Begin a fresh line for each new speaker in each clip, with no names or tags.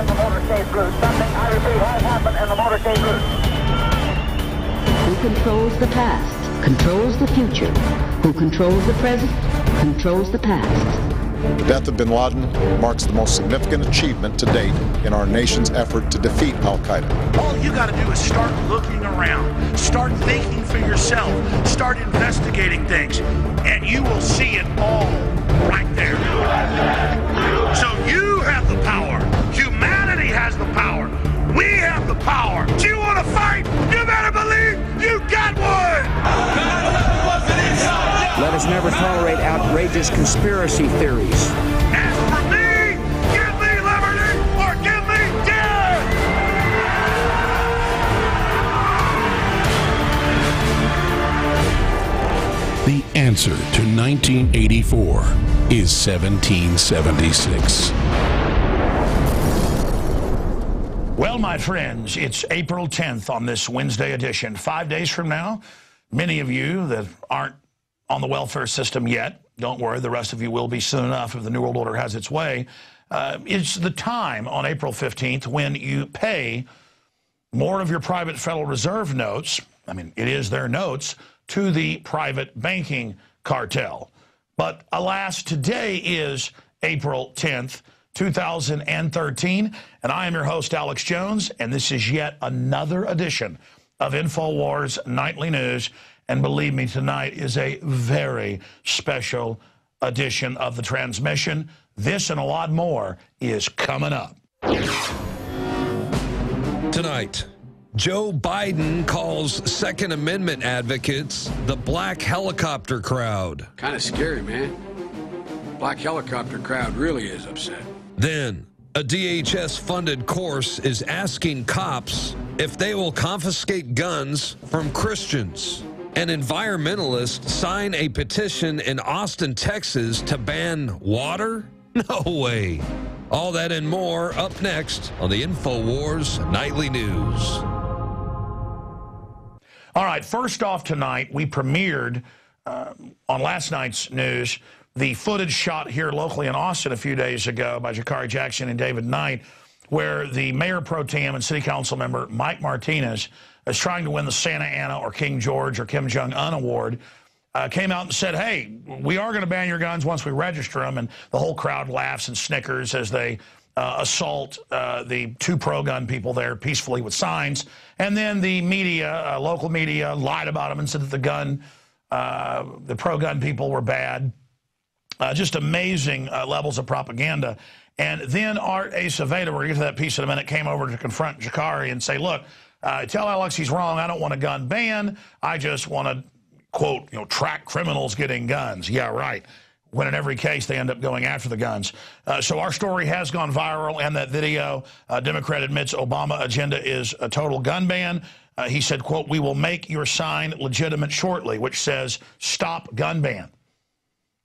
in the motorcade route. Something, I repeat, has happened in the motorcade route.
Who controls the past, controls the future. Who controls the present, controls the past.
The death of bin Laden marks the most significant achievement to date in our nation's effort to defeat al-Qaeda.
All you got to do is start looking around, start thinking for yourself, start investigating things, and you will see it all right there. So you have the power. Humanity has the power. We have the power. Do you want to fight? You better believe you got one.
Let us never tolerate outrageous conspiracy theories.
As for me, give me liberty or give me death!
The answer to 1984 is 1776.
Well, my friends, it's April 10th on this Wednesday edition. 5 days from now, many of you that aren't on the welfare system yet, don't worry, the rest of you will be soon enough if the New World Order has its way. It's the time on April 15th when you pay more of your private Federal Reserve notes, I mean, it is their notes, to the private banking cartel. But alas, today is April 10th, 2013, and I am your host, Alex Jones, and this is yet another edition of InfoWars Nightly News. And believe me, tonight is a very special edition of the transmission. This and a lot more is coming up.
Tonight, Joe Biden calls Second Amendment advocates the black helicopter crowd.
Kind of scary, man. Black helicopter crowd really is upset.
Then, a DHS-funded course is asking cops if they will confiscate guns from Christians. And environmentalists sign a petition in Austin, Texas to ban water? No way. All that and more up next on the InfoWars Nightly News.
All right, first off tonight, we premiered on last night's news the footage shot here locally in Austin a few days ago by Jakari Jackson and David Knight, where the mayor pro tem and city council member Mike Martinez is trying to win the Santa Ana or King George or Kim Jong-un award, came out and said, hey, we are going to ban your guns once we register them. And the whole crowd laughs and snickers as they assault the two pro-gun people there peacefully with signs. And then the media, local media, lied about them and said that the pro-gun people were bad. Just amazing levels of propaganda. And then Art Acevedo, we're going to get to that piece in a minute, came over to confront Jakari and say, look, tell Alex he's wrong. I don't want a gun ban. I just want to, quote, track criminals getting guns. Yeah, right. When in every case they end up going after the guns. So our story has gone viral, and that video, Democrat admits Obama agenda is a total gun ban. He said, quote, we will make your sign legitimate shortly, which says stop gun ban.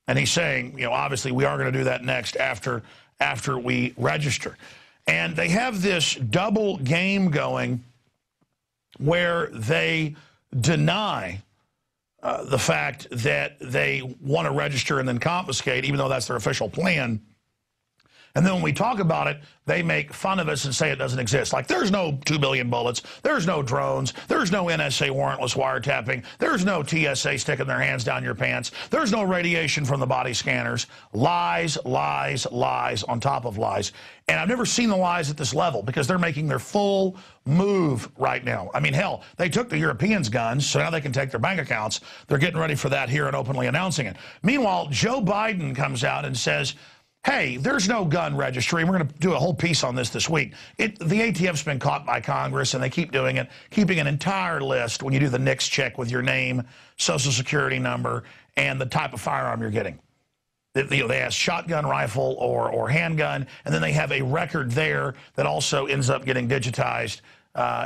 And he's saying, obviously we are going to do that next after we register. And they have this double game going where they deny the fact that they want to register and then confiscate, even though that's their official plan. And then when we talk about it, they make fun of us and say it doesn't exist. Like, there's no 2 billion bullets, there's no drones, there's no NSA warrantless wiretapping, there's no TSA sticking their hands down your pants, there's no radiation from the body scanners. Lies, lies, lies on top of lies. And I've never seen the lies at this level because they're making their full move right now. I mean, hell, they took the Europeans' guns, so now they can take their bank accounts. They're getting ready for that here and openly announcing it. Meanwhile, Joe Biden comes out and says, hey, there's no gun registry. We're going to do a whole piece on this week. The ATF's been caught by Congress, and they keep doing it, keeping an entire list when you do the NICS check with your name, social security number, and the type of firearm you're getting. They ask shotgun, rifle, or handgun, and then they have a record there that also ends up getting digitized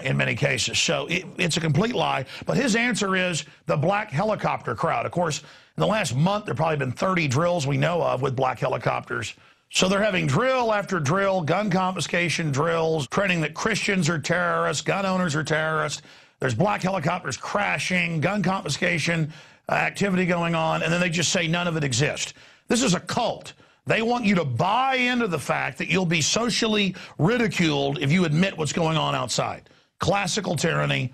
in many cases. So it's a complete lie. But his answer is the black helicopter crowd. Of course, in the last month, there have probably been 30 drills we know of with black helicopters. So they're having drill after drill, gun confiscation drills, training that Christians are terrorists, gun owners are terrorists. There's black helicopters crashing, gun confiscation activity going on, and then they just say none of it exists. This is a cult. They want you to buy into the fact that you'll be socially ridiculed if you admit what's going on outside. Classical tyranny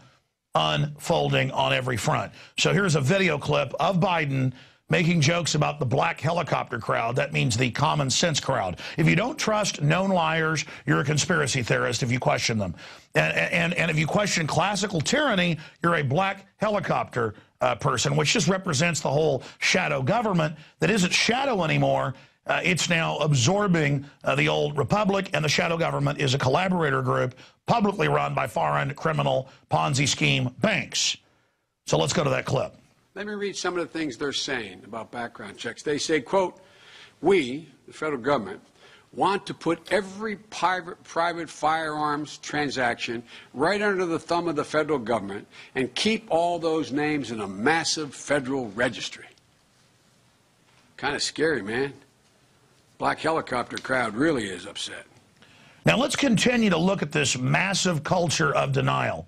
unfolding on every front. So here's a video clip of Biden making jokes about the black helicopter crowd. That means the common sense crowd. If you don't trust known liars, you're a conspiracy theorist if you question them. And if you question classical tyranny, you're a black helicopter person, which just represents the whole shadow government that isn't shadow anymore. It's now absorbing the old republic, and the shadow government is a collaborator group publicly run by foreign criminal Ponzi scheme banks. So let's go to that clip.
Let me read some of the things they're saying about background checks. They say, quote, we, the federal government, want to put every private firearms transaction right under the thumb of the federal government and keep all those names in a massive federal registry. Kind of scary, man. Black helicopter crowd really is upset.
Now let's continue to look at this massive culture of denial.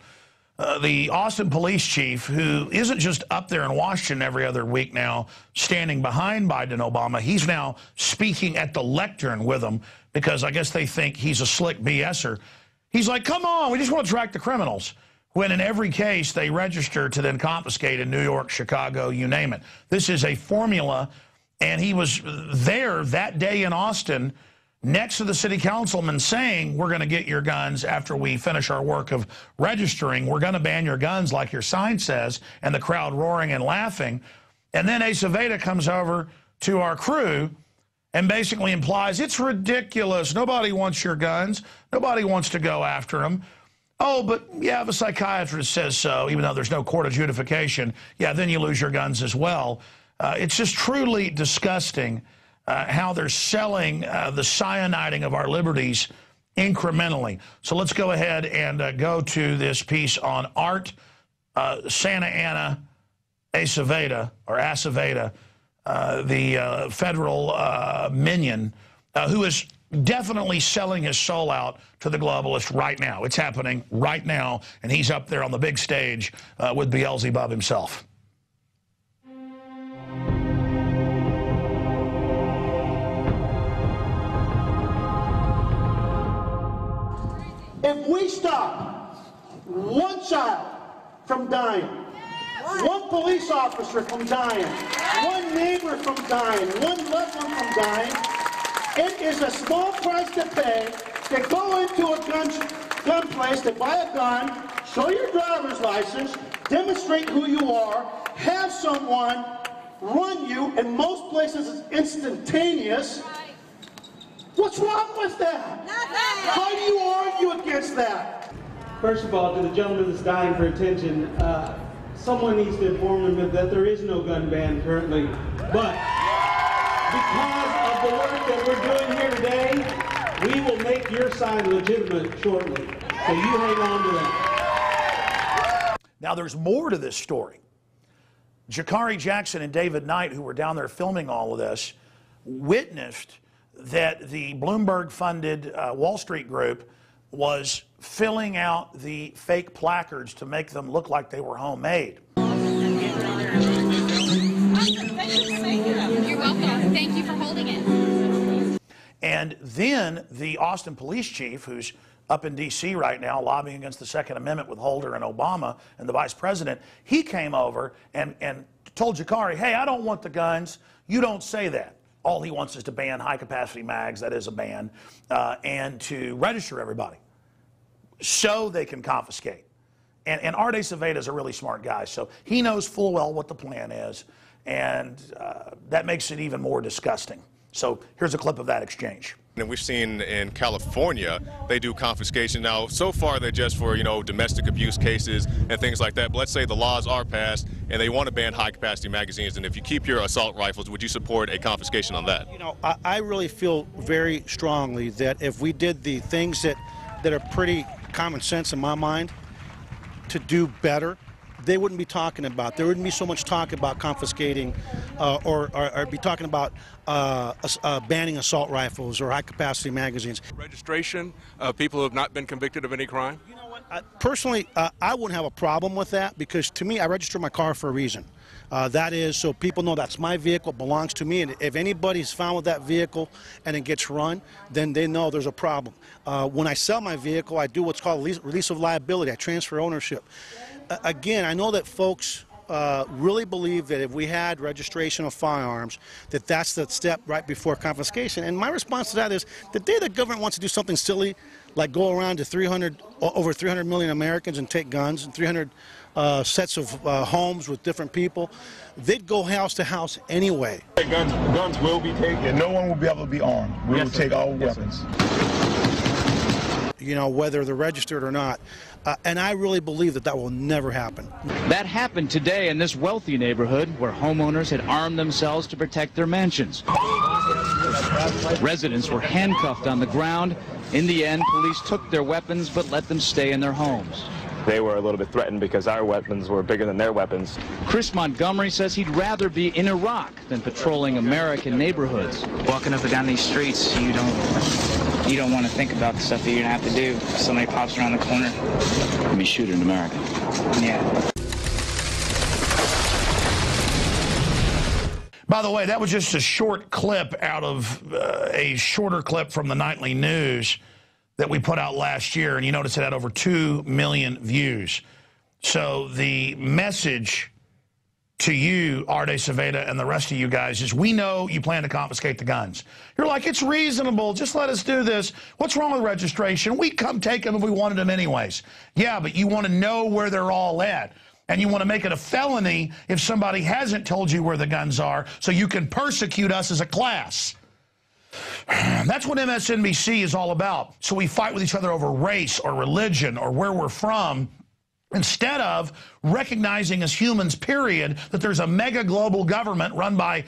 The Austin police chief, who isn't just up there in Washington every other week now, standing behind Biden and Obama, he's now speaking at the lectern with them because I guess they think he's a slick BSer. He's like, come on, we just want to track the criminals. When in every case they register to then confiscate in New York, Chicago, you name it. This is a formula, and he was there that day in Austin next to the city councilman saying, we're going to get your guns after we finish our work of registering. We're going to ban your guns like your sign says, and the crowd roaring and laughing. And then Aceveda comes over to our crew and basically implies, it's ridiculous. Nobody wants your guns. Nobody wants to go after them. Oh, but yeah, the psychiatrist says so, even though there's no court adjudication. Yeah, then you lose your guns as well. It's just truly disgusting how they're selling the cyaniding of our liberties incrementally. So let's go ahead and go to this piece on Art Santa Anna Aceveda, or Aceveda, the federal minion, who is definitely selling his soul out to the globalists right now. It's happening right now, and he's up there on the big stage with Beelzebub himself.
If we stop one child from dying, one police officer from dying, one neighbor from dying, one loved one from dying, it is a small price to pay to go into a gun place to buy a gun, show your driver's license, demonstrate who you are, have someone run you. In most places it's instantaneous. What's wrong with that? How do you argue against that?
First of all, to the gentleman that's dying for attention, someone needs to inform him that there is no gun ban currently. But because of the work that we're doing here today, we will make your sign legitimate shortly. So you hang on to that.
Now there's more to this story. Jakari Jackson and David Knight, who were down there filming all of this, witnessed that the Bloomberg-funded Wall Street group was filling out the fake placards to make them look like they were homemade.
You're welcome. Thank you for holding it.
And then the Austin police chief, who's up in D.C. right now lobbying against the Second Amendment with Holder and Obama and the vice president, he came over and told Jakari, hey, I don't want the guns. You don't say that. All he wants is to ban high-capacity mags, that is a ban, and to register everybody so they can confiscate. And Art Aceveda is a really smart guy, so he knows full well what the plan is, and that makes it even more disgusting. So here's a clip of that exchange.
And we've seen in California, they do confiscation. Now, so far, they're just for, domestic abuse cases and things like that. But let's say the laws are passed and they want to ban high-capacity magazines. And if you keep your assault rifles, would you support a confiscation on that?
I really feel very strongly that if we did the things that are pretty common sense in my mind to do better, they wouldn't be talking about. There wouldn't be so much talk about confiscating or be talking about banning assault rifles or high-capacity magazines.
Registration of people who have not been convicted of any crime?
You know what? Personally, I wouldn't have a problem with that because, to me, I register my car for a reason. That is so people know that's my vehicle, belongs to me, and if anybody's found with that vehicle and it gets run, then they know there's a problem. When I sell my vehicle, I do what's called release of liability. I transfer ownership. Again, I know that folks really believe that if we had registration of firearms, that that's the step right before confiscation. And my response to that is, the day the government wants to do something silly, like go around to over 300 million Americans and take guns, and 300 sets of homes with different people, they'd go house to house anyway.
Guns will be taken. No one will be able to be armed. We will take all weapons.
You know, whether they're registered or not. And I really believe that that will never happen.
That happened today in this wealthy neighborhood where homeowners had armed themselves to protect their mansions. Residents were handcuffed on the ground. In the end, police took their weapons but let them stay in their homes.
They were a little bit threatened because our weapons were bigger than their weapons.
Chris Montgomery says he'd rather be in Iraq than patrolling American neighborhoods.
Walking up and down these streets, you don't want to think about the stuff that you're going to have to do if somebody pops around the corner.
Let me shoot in America.
Yeah.
By the way, that was just a short clip out of a shorter clip from the nightly news that we put out last year, and you notice it had over 2 million views. So the message to you, Arte Saveda, and the rest of you guys is, we know you plan to confiscate the guns. You're like, it's reasonable, just let us do this. What's wrong with registration? We'd come take them if we wanted them anyways. Yeah, but you want to know where they're all at. And you want to make it a felony if somebody hasn't told you where the guns are, so you can persecute us as a class. That's what MSNBC is all about. So we fight with each other over race or religion or where we're from, instead of recognizing as humans, period, that there's a mega global government run by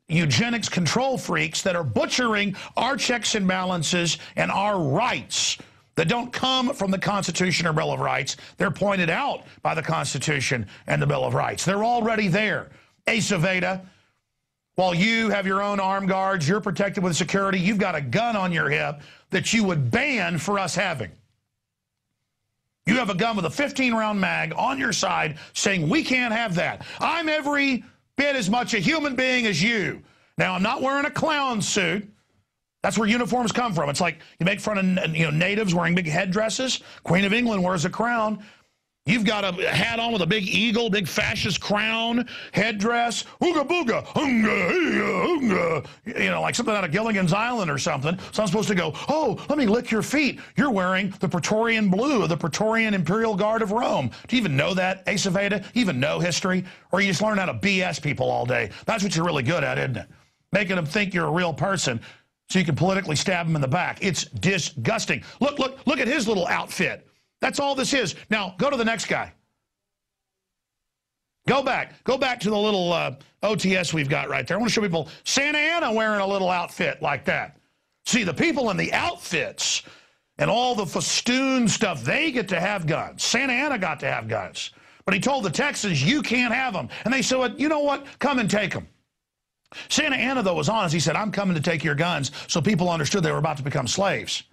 eugenics control freaks that are butchering our checks and balances and our rights that don't come from the Constitution or Bill of Rights. They're pointed out by the Constitution and the Bill of Rights. They're already there. Saveda, while you have your own armed guards, you're protected with security, you've got a gun on your hip that you would ban for us having. You have a gun with a 15-round mag on your side saying, we can't have that. I'm every bit as much a human being as you. Now, I'm not wearing a clown suit. That's where uniforms come from. It's like you make fun of natives wearing big headdresses. Queen of England wears a crown. You've got a hat on with a big eagle, big fascist crown, headdress, ooga booga, unga, unga, you know, like something out of Gilligan's Island or something. So I'm supposed to go, oh, let me lick your feet. You're wearing the Praetorian blue of the Praetorian Imperial Guard of Rome. Do you even know that, Saveda? You even know history? Or you just learn how to BS people all day? That's what you're really good at, isn't it? Making them think you're a real person so you can politically stab them in the back. It's disgusting. Look at his little outfit. That's all this is. Now, go to the next guy. Go back to the little OTS we've got right there. I want to show people Santa Ana wearing a little outfit like that. See, the people in the outfits and all the festoon stuff, they get to have guns. Santa Ana got to have guns. But he told the Texans, you can't have them. And they said, you know what? Come and take them. Santa Ana, though, was honest. He said, I'm coming to take your guns, so people understood they were about to become slaves.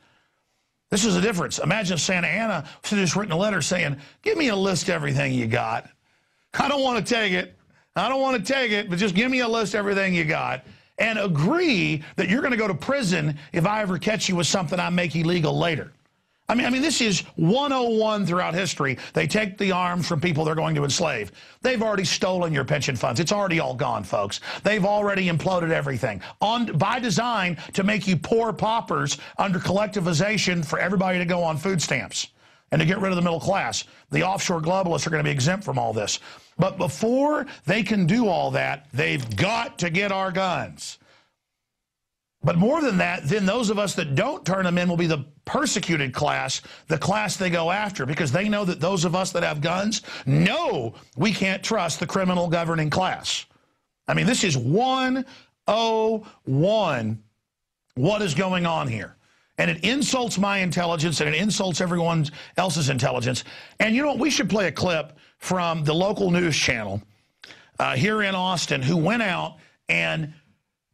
This is the difference. Imagine if Santa Ana had just written a letter saying, give me a list of everything you got. I don't want to take it. I don't want to take it, but just give me a list of everything you got. And agree that you're going to go to prison if I ever catch you with something I make illegal later. I mean, this is 101 throughout history. They take the arms from people they're going to enslave. They've already stolen your pension funds. It's already all gone, folks. They've already imploded everything by design to make you poor paupers under collectivization for everybody to go on food stamps and to get rid of the middle class. The offshore globalists are going to be exempt from all this. But before they can do all that, they've got to get our guns. But more than that, then those of us that don't turn them in will be the persecuted class, the class they go after, because they know that those of us that have guns know we can't trust the criminal governing class. I mean, this is 101 what is going on here. And it insults my intelligence, and it insults everyone else's intelligence. And you know what? We should play a clip from the local news channel here in Austin who went out and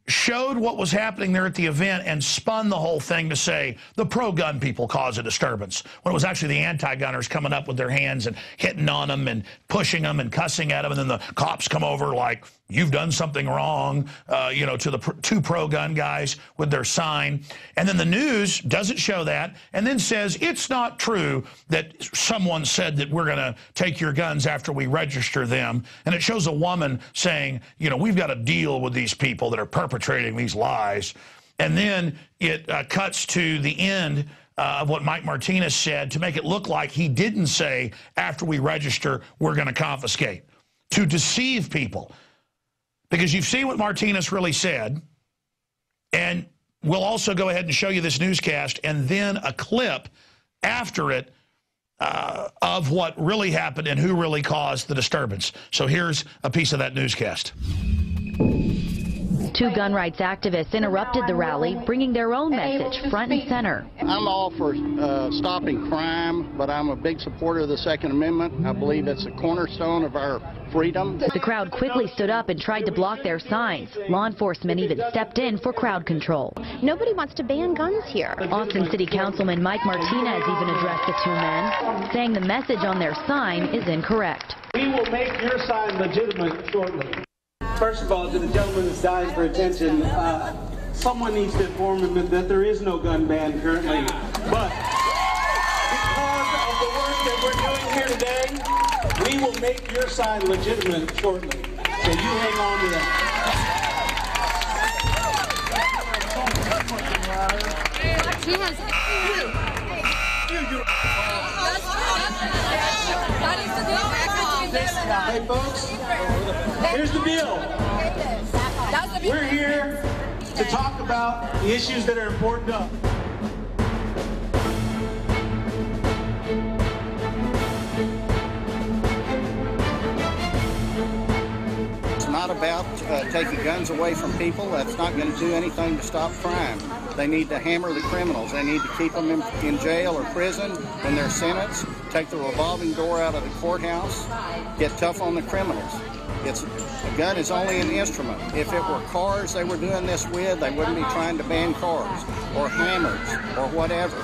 showed what was happening there at the event and spun the whole thing to say the pro-gun people caused a disturbance, when it was actually the anti-gunners coming up with their hands and hitting on them and pushing them and cussing at them, and then the cops come over like, you've done something wrong, you know, to the two pro-gun guys with their sign. And then the news doesn't show that and then says it's not true that someone said that we're going to take your guns after we register them. And it shows a woman saying, you know, we've got to deal with these people that are perpetrating these lies. And then it cuts to the end of what Mike Martinez said to make it look like he didn't say after we register we're going to confiscate, to deceive people. Because you've seen what Martinez really said, and we'll also go ahead and show you this newscast and then a clip after it of what really happened and who really caused the disturbance. So here's a piece of that newscast.
Two gun rights activists interrupted the rally, bringing their own message front and center.
I'm all for stopping crime, but I'm a big supporter of the Second Amendment. I believe it's a cornerstone of our freedom.
The crowd quickly stood up and tried to block their signs. Law enforcement even stepped in for crowd control.
Nobody wants to ban guns here.
Austin City Councilman Mike Martinez even addressed the two men, saying the message on their sign is incorrect.
We will make your sign legitimate shortly. First of all, to the gentleman that's dying for attention, someone needs to inform him that there is no gun ban currently. But because of the work that we're doing here today, we will make your sign legitimate shortly. So you hang on to that.
He has
Hey folks, here's the deal. We're here to talk about the issues that are important to us.
It's not about taking guns away from people. That's not going to do anything to stop crime. They need to hammer the criminals. They need to keep them in jail or prison when they're sentenced, take the revolving door out of the courthouse, get tough on the criminals. A gun is only an instrument. If it were cars they were doing this with, they wouldn't be trying to ban cars or hammers or whatever.